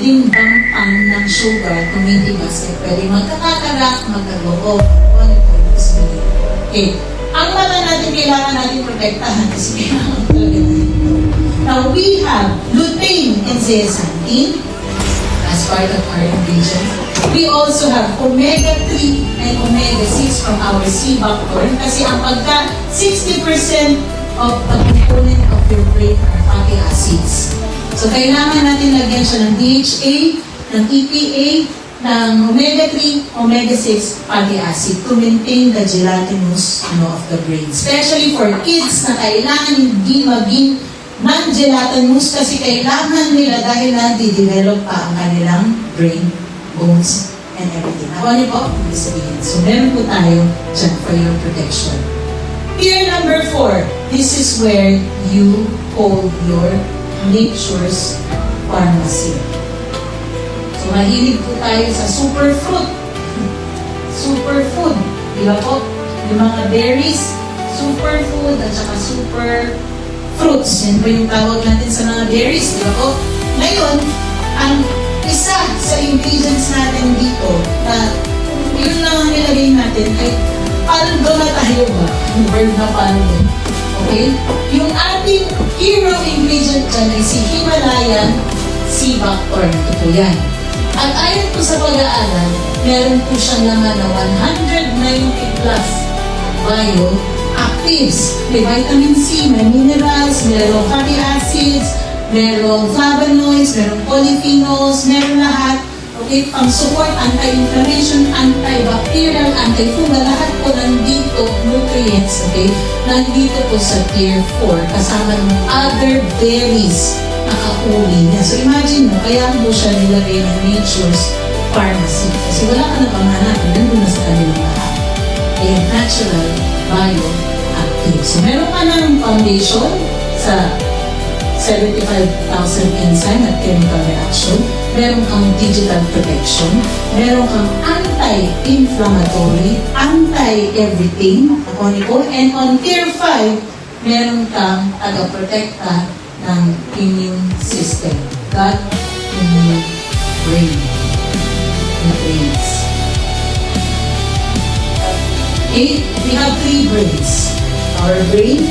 pwedeng bumpan ng sugar tumitigas. Pwede magkakakarak, magkagogo. Okay. Ang mata natin, kailangan natin protektahan kasi kailangan talaga natin ito. Now, we have lutein and zeaxanthin as part of our ingredients. We also have omega-3 and omega-6 from our sea buckthorn kasi ang pagka 60% of the component of your brain are fatty acids. So, kailangan natin lagyan siya ng DHA, ng EPA, ng omega-3, omega-6 fatty acid to maintain the gelatinous of the brain. Especially for kids na kailangan hindi maging non-gelatinous kasi kailangan nila dahil na-develop pa ang kanilang brain, bones, and everything. Ako niyo po, ibig sabihin. So, meron po tayo dyan for your protection. Tier number 4, this is where you hold your nature's pharmacy. So, mahilig po tayo sa superfruit. Superfood. Di ba po? Yung mga berries, superfood, at saka super fruits. Yan po yung tawag natin sa mga berries. Di ba po? Ngayon, ang isa sa ingredients natin dito na yun lang ang nilagay natin ay paldo na tayo ba? Yung word na paldo. Okay? Yung ating hero ingredient dyan ay si Himalayan sea buckthorn. Ito yan. At ayon po sa pag-aaral, meron po siyang laman na 190 plus bioactives. May vitamin C, may minerals, merong fatty acids, merong flavonoids, merong polyphenols, meron lahat. Okay, pang-support, anti-inflammation, antibacterial, antifungal, lahat po nandito, nutrients, okay, nandito po sa tier 4, kasama ng other berries na kauli niya. So imagine mo, kaya po siya nilagay ng nature's pharmacy. Kasi wala ka na pang hanapin, nandun na sa kanilang lahat. Kaya natural, bioactive. So meron ka ng foundation sa 75,000 enzyme at chemical reaction. Meron kang digital protection. Meron kang anti-inflammatory, anti-everything. And on tier 5, meron kang taga-protekta ng immune system. Gut, immune, brain. Brains. Okay, we have 3 brains. Our brain,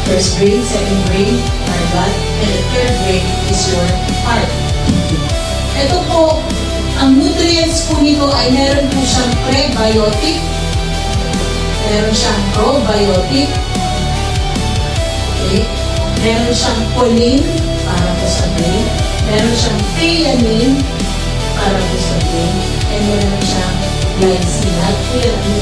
first brain, second brain, our gut, and the third brain is your heart. Ito po, ang nutrients po nito ay meron po siyang prebiotic, meron siyang probiotic, okay? Meron siyang choline para po sa brain, meron siyang theanine para po sa brain, and meron siyang glycine. Lahat po yan ang